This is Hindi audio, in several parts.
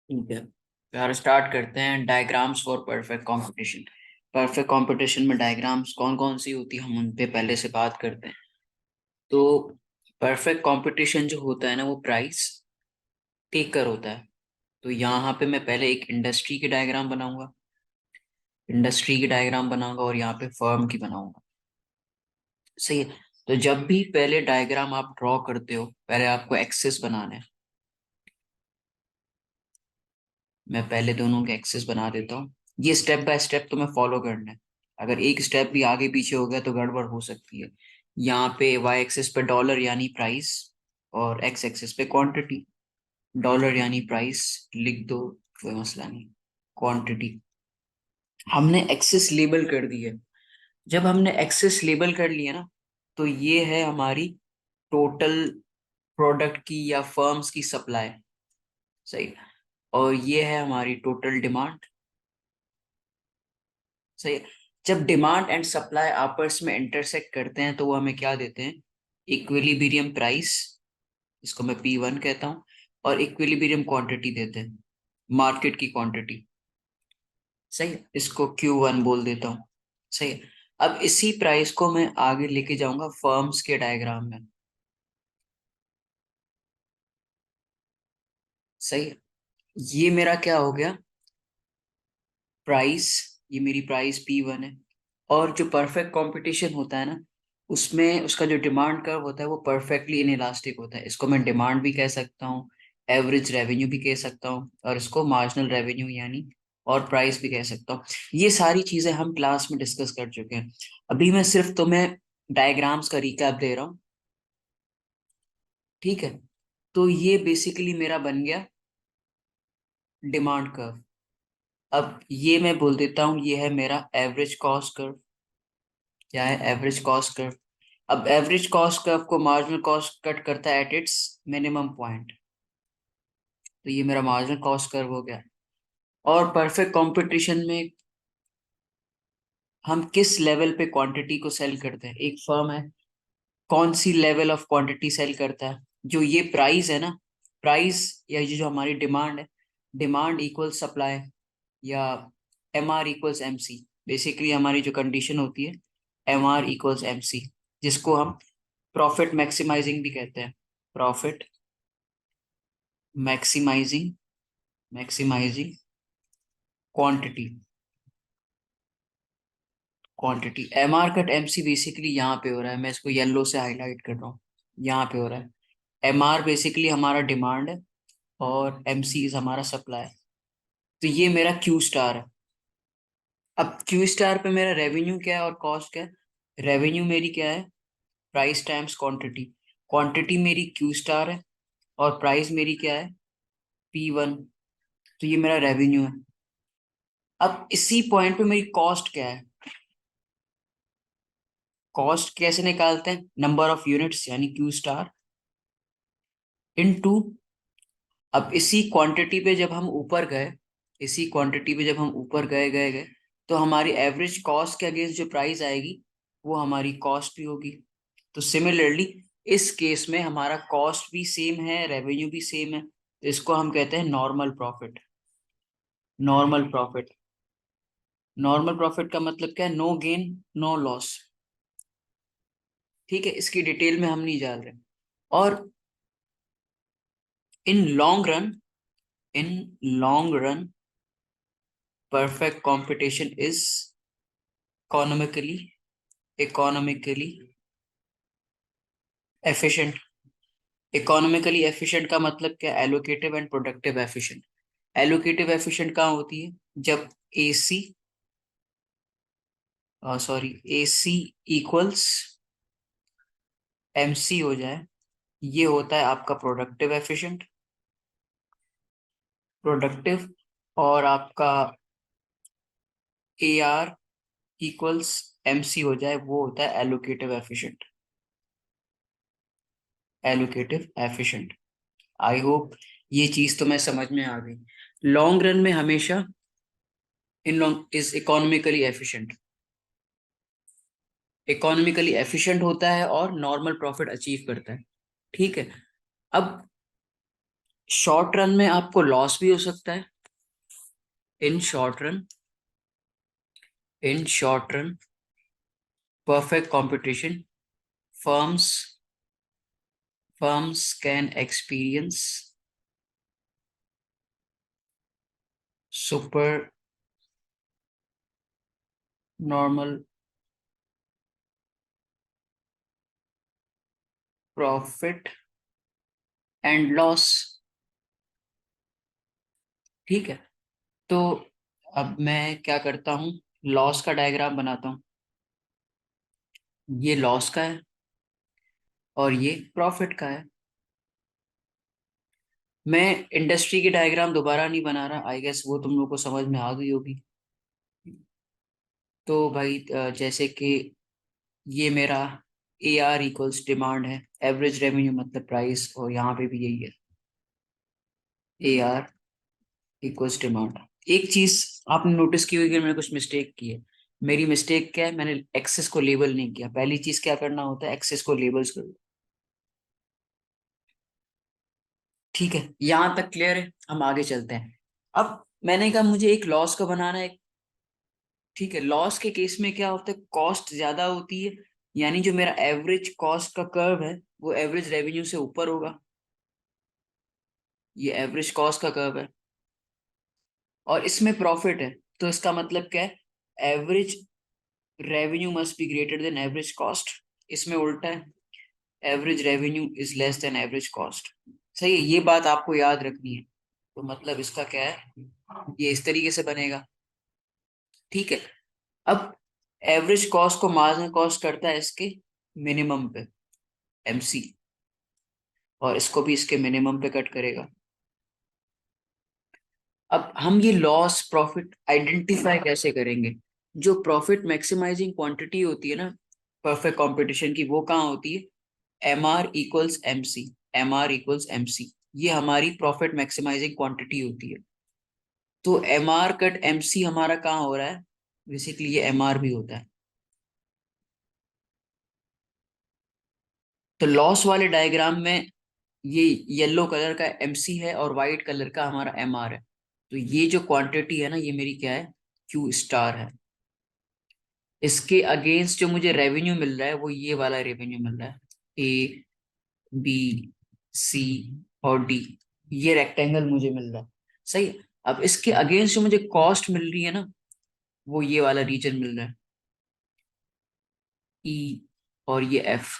ठीक है, तो यार स्टार्ट करते हैं। Diagrams for perfect competition. Perfect competition में डायग्राम्स कौन कौन सी होती है, हम उन पे पहले से बात करते हैं। तो परफेक्ट कंपटीशन जो होता है ना, वो प्राइस टेकर होता है। तो यहाँ पे मैं पहले एक इंडस्ट्री की डायग्राम बनाऊंगा, इंडस्ट्री की डायग्राम बनाऊंगा और यहाँ पे फर्म की बनाऊंगा। सही है। तो जब भी पहले डायग्राम आप ड्रॉ करते हो, पहले आपको एक्सेस बनाना है। मैं पहले दोनों के एक्सेस बना देता हूँ। ये स्टेप बाय स्टेप तुम्हें फॉलो करना है। अगर एक स्टेप भी आगे पीछे हो गया तो गड़बड़ हो सकती है। यहाँ पे वाई एक्सेस पे डॉलर यानी प्राइस, और एक्स एक्सेस पे क्वांटिटी। डॉलर यानी प्राइस लिख दो, कोई मसला नहीं। क्वांटिटी हमने एक्सेस लेबल कर दी है। जब हमने एक्सेस लेबल कर लिया ना, तो ये है हमारी टोटल प्रोडक्ट की या फर्म्स की सप्लाई। सही। और ये है हमारी टोटल डिमांड। सही है। जब डिमांड एंड सप्लाई आपस में इंटरसेक्ट करते हैं तो वो हमें क्या देते हैं? इक्विलिब्रियम प्राइस, इसको मैं P1 कहता हूँ। और इक्विलिब्रियम क्वांटिटी देते हैं, मार्केट की क्वांटिटी। सही है, इसको Q1 बोल देता हूँ। सही है। अब इसी प्राइस को मैं आगे लेके जाऊंगा फर्म्स के डायग्राम में। सही है। ये मेरा क्या हो गया? प्राइस। ये मेरी प्राइस P1 है। और जो परफेक्ट कंपटीशन होता है ना, उसमें उसका जो डिमांड कर्व होता है वो परफेक्टली इनइलास्टिक होता है। इसको मैं डिमांड भी कह सकता हूँ, एवरेज रेवेन्यू भी कह सकता हूँ, और इसको मार्जिनल रेवेन्यू यानी और प्राइस भी कह सकता हूँ। ये सारी चीजें हम क्लास में डिस्कस कर चुके हैं। अभी मैं सिर्फ तुम्हें डायग्राम्स का रिकैप दे रहा हूँ। ठीक है। तो ये बेसिकली मेरा बन गया डिमांड कर्व। अब ये मैं बोल देता हूँ, ये है मेरा एवरेज कॉस्ट कर्व। क्या है? Average cost curve. अब एवरेज कॉस्ट कर्व को मार्जिनल कॉस्ट कट करता है एट इट्स मिनिमम पॉइंट। तो ये मेरा मार्जिनल कॉस्ट कर्व हो गया। और परफेक्ट कंपटीशन में हम किस लेवल पे क्वांटिटी को सेल करते हैं? एक फर्म है, कौन सी लेवल ऑफ क्वांटिटी सेल करता है? जो ये प्राइस है ना, प्राइस या ये जो हमारी डिमांड है, डिमांड इक्वल सप्लाई, या MR इक्वल्स MC। बेसिकली हमारी जो कंडीशन होती है, MR इक्वल्स MC, जिसको हम प्रॉफिट मैक्सिमाइजिंग भी कहते हैं। Profit maximising, maximising quantity, quantity. MR cut MC basically यहाँ पे हो रहा है, मैं इसको येलो से हाईलाइट कर रहा हूँ। यहाँ पे हो रहा है। MR बेसिकली हमारा डिमांड है और MC इज हमारा सप्लाई। तो ये मेरा Q स्टार है। अब Q स्टार पे मेरा रेवेन्यू क्या है और कॉस्ट क्या है? रेवेन्यू मेरी क्या है? Price times quantity. क्वांटिटी मेरी Q स्टार है और प्राइस मेरी क्या है? P1। तो ये मेरा रेवेन्यू है। अब इसी पॉइंट पे मेरी कॉस्ट क्या है? कॉस्ट कैसे निकालते हैं? नंबर ऑफ यूनिट्स यानी Q स्टार इनटू। अब इसी क्वांटिटी पे जब हम ऊपर गए, इसी क्वांटिटी पे जब हम ऊपर गए गए गए, तो हमारी एवरेज कॉस्ट के अगेंस्ट जो प्राइस आएगी, वो हमारी कॉस्ट भी होगी। तो सिमिलरली इस केस में हमारा कॉस्ट भी सेम है, रेवेन्यू भी सेम है, तो इसको हम कहते हैं normal profit. Normal profit. Normal profit का मतलब क्या है? No gain no loss. ठीक है, इसकी डिटेल में हम नहीं जा रहे। और इन long run, in long run perfect competition is economically, economically efficient. Economically efficient का मतलब क्या? Allocative and productive efficient. Allocative efficient कहाँ होती है? जब AC, sorry, AC equals MC हो जाए, ये होता है आपका प्रोडक्टिव एफिशिएंट। प्रोडक्टिव। और आपका AR इक्वल्स MC हो जाए, वो होता है allocative efficient. Allocative efficient. I hope ये चीज तुम्हें समझ में आ गई। लॉन्ग रन में हमेशा in long is economically efficient, economically efficient होता है और नॉर्मल प्रॉफिट अचीव करता है। ठीक है। अब शॉर्ट रन में आपको लॉस भी हो सकता है। इन short run, in short run perfect competition, firms can experience super normal profit and loss। ठीक है, तो अब मैं क्या करता हूँ, लॉस का डायग्राम बनाता हूँ। ये लॉस का है और ये प्रॉफिट का है। मैं इंडस्ट्री की डायग्राम दोबारा नहीं बना रहा, आई गेस वो तुम लोग को समझ में आ गई होगी। तो भाई जैसे कि ये मेरा ए आर इक्वल्स डिमांड है, एवरेज रेवेन्यू मतलब प्राइस, और यहाँ पे भी यही है, ए आर इक्वल्स डिमांड। एक चीज आपने नोटिस की होगी कि मैंने कुछ मिस्टेक की है। मेरी मिस्टेक क्या है, मैंने एक्सेस को लेबल नहीं किया। पहली चीज क्या करना होता है, एक्सेस को लेबल्स कर दो। ठीक है, यहाँ तक क्लियर है, हम आगे चलते हैं। अब मैंने कहा मुझे एक लॉस का बनाना है। ठीक है, लॉस के केस में क्या होता है, कॉस्ट ज्यादा होती है, यानी जो मेरा एवरेज कॉस्ट का कर्व है वो एवरेज रेवेन्यू से ऊपर होगा। ये एवरेज कॉस्ट का कर्व है और इसमें प्रॉफिट है, तो इसका मतलब क्या है, average revenue must be greater than average cost. इसमें उल्टा है, average revenue is less than average cost. सही है, ये बात आपको याद रखनी है। तो मतलब इसका क्या है, ये इस तरीके से बनेगा। ठीक है, अब एवरेज कॉस्ट को मार्जिनल कॉस्ट करता है इसके मिनिमम पे, एमसी, और इसको भी इसके मिनिमम पे कट करेगा। अब हम ये लॉस प्रॉफिट आइडेंटिफाई कैसे करेंगे। जो प्रॉफिट मैक्सिमाइजिंग क्वांटिटी होती है ना परफेक्ट कंपटीशन की, वो कहाँ होती है, M R equals M C. M R equals M C, ये हमारी प्रॉफिट मैक्सिमाइजिंग क्वांटिटी होती है। तो M R cut M C हमारा कहाँ हो रहा है, बेसिकली ये एम आर भी होता है। तो लॉस वाले डायग्राम में ये येलो कलर का एम सी है और वाइट कलर का हमारा एम आर है। तो ये जो क्वांटिटी है ना, ये मेरी क्या है, क्यू स्टार है। इसके अगेंस्ट जो मुझे रेवेन्यू मिल रहा है वो ये वाला रेवेन्यू मिल रहा है, ए बी सी और डी, ये रेक्टेंगल मुझे मिल रहा है। सही है? अब इसके अगेंस्ट जो मुझे कॉस्ट मिल रही है ना, वो ये वाला रीजन मिल रहा है, ई और ये एफ।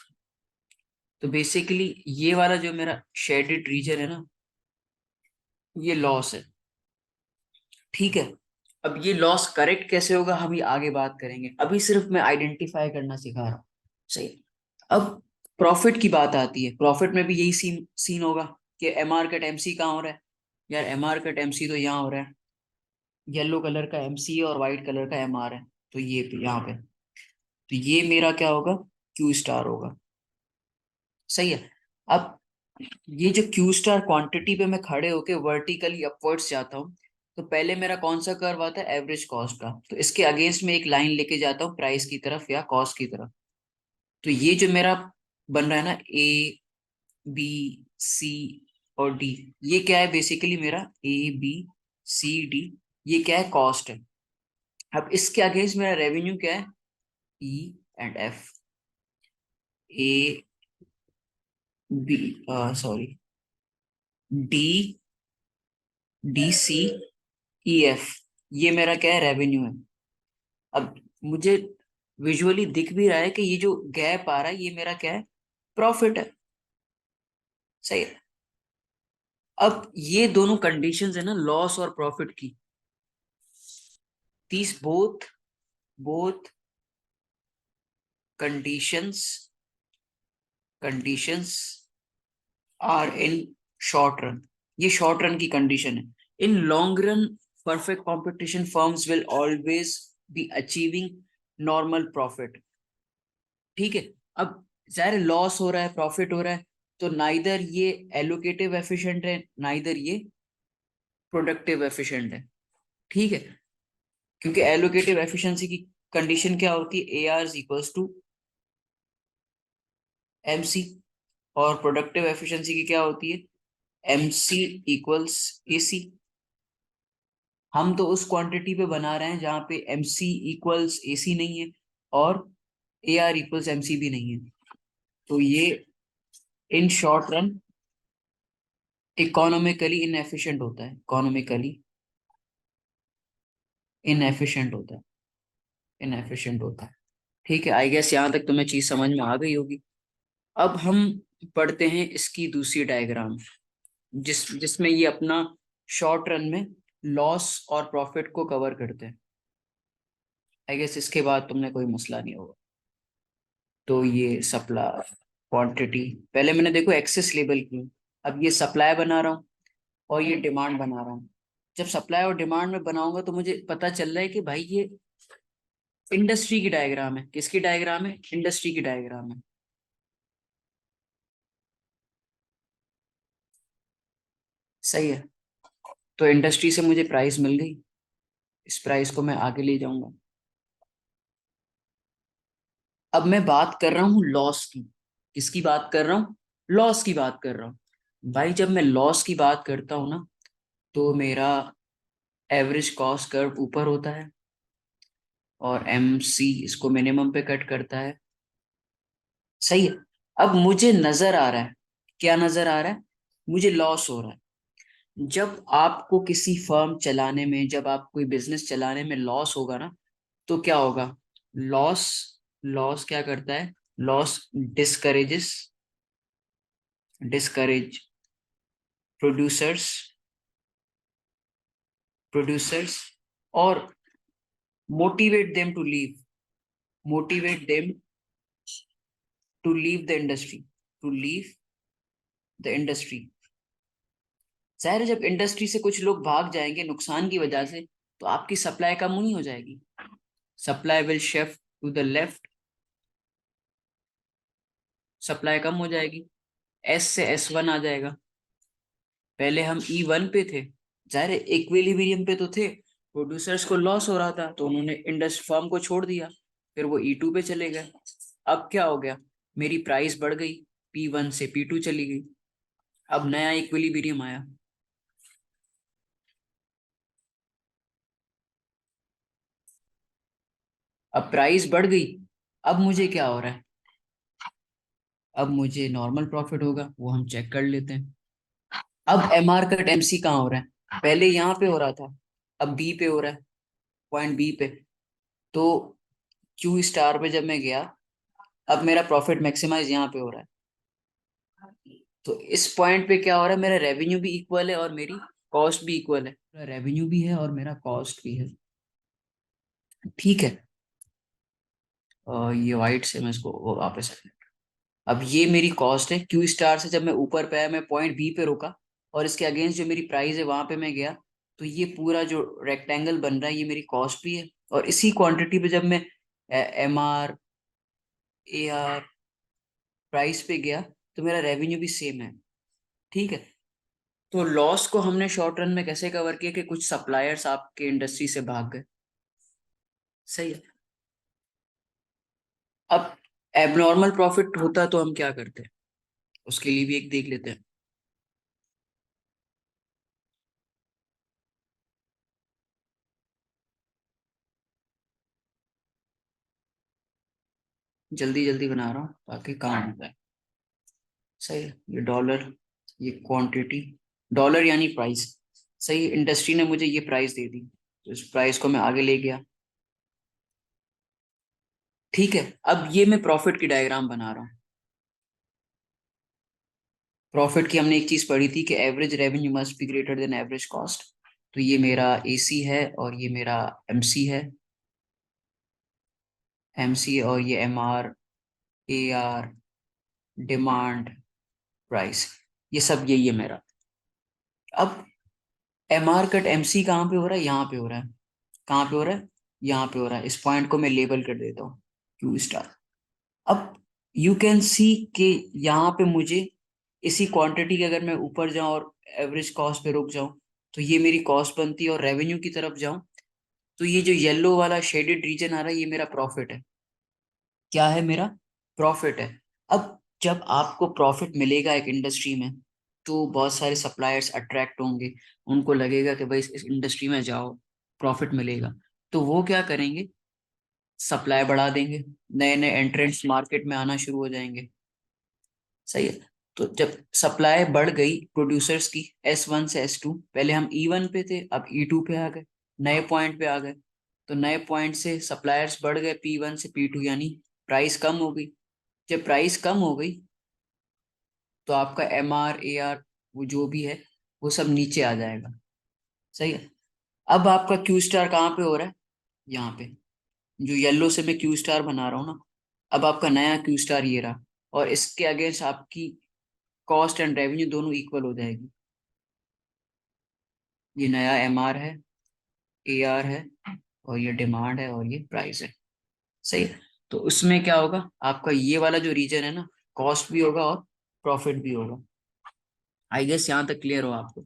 तो बेसिकली ये वाला जो मेरा शेडेड रीजन है ना, ये लॉस है। ठीक है, अब ये लॉस करेक्ट कैसे होगा हम ये आगे बात करेंगे, अभी सिर्फ मैं आइडेंटिफाई करना सिखा रहा हूँ। सही है? अब प्रॉफिट की बात आती है, प्रॉफिट में भी यही सीन सीन होगा कि एम आर कट एमसी कहाँ हो रहा है। यार एम आर कट एमसी तो यहाँ हो रहा है, येलो कलर का एमसी और व्हाइट कलर का एम आर है, तो ये यहाँ पे, तो ये मेरा क्या होगा, क्यू स्टार होगा। सही है। अब ये जो क्यू स्टार क्वांटिटी पे मैं खड़े होके वर्टिकली अपवर्ड्स जाता हूँ, तो पहले मेरा कौन सा कर्व आता है, एवरेज कॉस्ट का। तो इसके अगेंस्ट में एक लाइन लेके जाता हूँ प्राइस की तरफ या कॉस्ट की तरफ। तो ये जो मेरा बन रहा है ना, ए बी सी और डी, ये क्या है, बेसिकली मेरा ए बी सी डी, ये क्या है, कॉस्ट है। अब इसके अगेंस्ट मेरा रेवेन्यू क्या है, E and F, A B, sorry, D, D C, E F, ये मेरा क्या है, रेवेन्यू है। अब मुझे विजुअली दिख भी रहा है कि ये जो गैप आ रहा है ये मेरा क्या है, प्रॉफिट है। सही है। अब ये दोनों कंडीशंस है ना लॉस और प्रॉफिट की, these both conditions are in short run. ये शॉर्ट रन की कंडीशन है। In long run perfect competition firms will always be achieving normal profit. ठीक है, अब जाहिर लॉस हो रहा है प्रॉफिट हो रहा है, तो नाइदर ये एलोकेटिव एफिशिएंट है, नाइदर ये प्रोडक्टिव एफिशिएंट है। ठीक है, क्योंकि एलोकेटिव एफिशिएंसी की कंडीशन क्या होती है, A R is equals to M C, और प्रोडक्टिव एफिशिएंसी की क्या होती है, MC इक्वल्स AC। हम तो उस क्वांटिटी पे बना रहे हैं जहां पे MC इक्वल्स AC नहीं है और AR इक्वल्स MC भी नहीं है। तो ये इन शॉर्ट रन इकोनॉमिकली इनएफिशिएंट होता है, इकोनॉमिकली इनएफिशिएंट होता है, इनएफिशिएंट होता है। ठीक है, आई गेस यहाँ तक तुम्हें चीज समझ में आ गई होगी। अब हम पढ़ते हैं इसकी दूसरी डायग्राम, जिसमें ये अपना शॉर्ट रन में लॉस और प्रॉफिट को कवर करते हैं। आई गेस इसके बाद तुमने कोई मसला नहीं होगा। तो ये सप्लाई क्वांटिटी, पहले मैंने देखो एक्सेस लेबल की, अब ये सप्लाई बना रहा हूँ और ये डिमांड बना रहा हूँ। जब सप्लाई और डिमांड में बनाऊंगा तो मुझे पता चल रहा है कि भाई ये इंडस्ट्री की डायग्राम है। किसकी डायग्राम है? इंडस्ट्री की डायग्राम है। सही है। तो इंडस्ट्री से मुझे प्राइस मिल गई, इस प्राइस को मैं आगे ले जाऊंगा। अब मैं बात कर रहा हूँ लॉस की। किसकी बात कर रहा हूँ? लॉस की बात कर रहा हूँ। भाई जब मैं लॉस की बात करता हूँ ना, तो मेरा एवरेज कॉस्ट कर्व ऊपर होता है और MC इसको मिनिमम पे कट करता है। सही है। अब मुझे नजर आ रहा है, क्या नजर आ रहा है? मुझे लॉस हो रहा है। जब आपको किसी फर्म चलाने में, जब आप कोई बिजनेस चलाने में लॉस होगा ना, तो क्या होगा? लॉस, लॉस क्या करता है? Loss discourages, discourage producers, producers और motivate them to leave, motivate them to leave the industry, to leave the industry. जाहिर है जब इंडस्ट्री से कुछ लोग भाग जाएंगे नुकसान की वजह से, तो आपकी सप्लाई कम नहीं हो जाएगी? Supply will shift to the left, supply कम हो जाएगी, S से S1 आ जाएगा। पहले हम E1 पे थे, जाहिर है इक्विलिब्रियम पे तो थे, प्रोड्यूसर्स को लॉस हो रहा था तो उन्होंने इंडस्ट्री फर्म को छोड़ दिया, फिर वो E2 पे चले गए। अब क्या हो गया? मेरी प्राइस बढ़ गई, P1 से P2 चली गई, अब नया इक्विलिब्रियम आया। अब प्राइस बढ़ गई, अब मुझे क्या हो रहा है? अब मुझे नॉर्मल प्रॉफिट होगा, वो हम चेक कर लेते हैं। अब MR कट MC कहाँ हो रहा है? पहले यहाँ पे हो रहा था, अब B पे हो रहा है, पॉइंट B पे। तो Q स्टार पे जब मैं गया, अब मेरा प्रॉफिट मैक्सिमाइज यहाँ पे हो रहा है। तो इस पॉइंट पे क्या हो रहा है? मेरा रेवेन्यू भी इक्वल है और मेरी कॉस्ट भी इक्वल है, रेवेन्यू भी है और मेरा कॉस्ट भी है। ठीक है। ये वाइट से मैं इसको वो वापस, अब ये मेरी कॉस्ट है। Q स्टार से जब मैं ऊपर पे आया, मैं पॉइंट B पे रुका और इसके अगेंस्ट जो मेरी प्राइस है वहां पे मैं गया, तो ये पूरा जो रेक्टेंगल बन रहा है ये मेरी कॉस्ट भी है। और इसी क्वांटिटी पे जब मैं MR AR प्राइस पे गया, तो मेरा रेवेन्यू भी सेम है। ठीक है। तो लॉस को हमने शॉर्ट रन में कैसे कवर किया कि कुछ सप्लायर्स आपके इंडस्ट्री से भाग गए। सही है। अब एबनॉर्मल प्रॉफिट होता तो हम क्या करते हैं, उसके लिए भी एक देख लेते हैं। जल्दी जल्दी बना रहा हूँ ताकि काम हो जाए। सही है। ये डॉलर, ये क्वांटिटी, डॉलर यानी प्राइस। सही है, इंडस्ट्री ने मुझे ये प्राइस दे दी, तो इस प्राइस को मैं आगे ले गया। ठीक है। अब ये मैं प्रॉफिट की डायग्राम बना रहा हूँ। प्रॉफिट की हमने एक चीज पढ़ी थी कि average revenue must be greater than average cost. तो ये मेरा AC है और ये मेरा MC है, MC और ये MR AR डिमांड प्राइस, ये सब यही है मेरा। अब MR कट MC कहाँ पे हो रहा है? यहाँ पे हो रहा है। कहाँ पे हो रहा है? यहाँ पे हो रहा है। इस पॉइंट को मैं लेबल कर देता हूँ Q स्टार। अब यू कैन सी कि यहाँ पे मुझे इसी क्वांटिटी के, अगर मैं ऊपर जाऊं और एवरेज कॉस्ट पे रुक जाऊं, तो ये मेरी कॉस्ट बनती है, और रेवेन्यू की तरफ जाऊं तो ये जो येलो वाला शेडेड रीजन आ रहा है ये मेरा प्रॉफिट है। क्या है? मेरा प्रॉफिट है। अब जब आपको प्रॉफिट मिलेगा एक इंडस्ट्री में, तो बहुत सारे सप्लायर्स अट्रैक्ट होंगे, उनको लगेगा कि भाई इस इंडस्ट्री में जाओ, प्रॉफिट मिलेगा। तो वो क्या करेंगे, सप्लाई बढ़ा देंगे, नए नए एंट्रेंट्स मार्केट में आना शुरू हो जाएंगे। सही है। तो जब सप्लाई बढ़ गई प्रोड्यूसर्स की S1 से S2, पहले हम E1 पे थे, अब E2 पे आ गए, नए पॉइंट पे आ गए। तो नए पॉइंट से सप्लायर्स बढ़ गए P1 से P2, यानी प्राइस कम हो गई। जब प्राइस कम हो गई तो आपका MR AR वो जो भी है वो सब नीचे आ जाएगा। सही है। अब आपका क्यू स्टार कहाँ पे हो रहा है, यहाँ पे, जो येलो से मैं क्यू स्टार बना रहा हूँ ना, अब आपका नया क्यू स्टार ये रहा, और इसके अगेंस्ट आपकी कॉस्ट एंड रेवेन्यू दोनों इक्वल हो जाएगी। ये नया MR है, AR है, और ये डिमांड है, और ये प्राइस है। सही है। तो उसमें क्या होगा, आपका ये वाला जो रीजन है ना, कॉस्ट भी होगा और प्रॉफिट भी होगा। आई गेस यहाँ तक क्लियर हो आपको।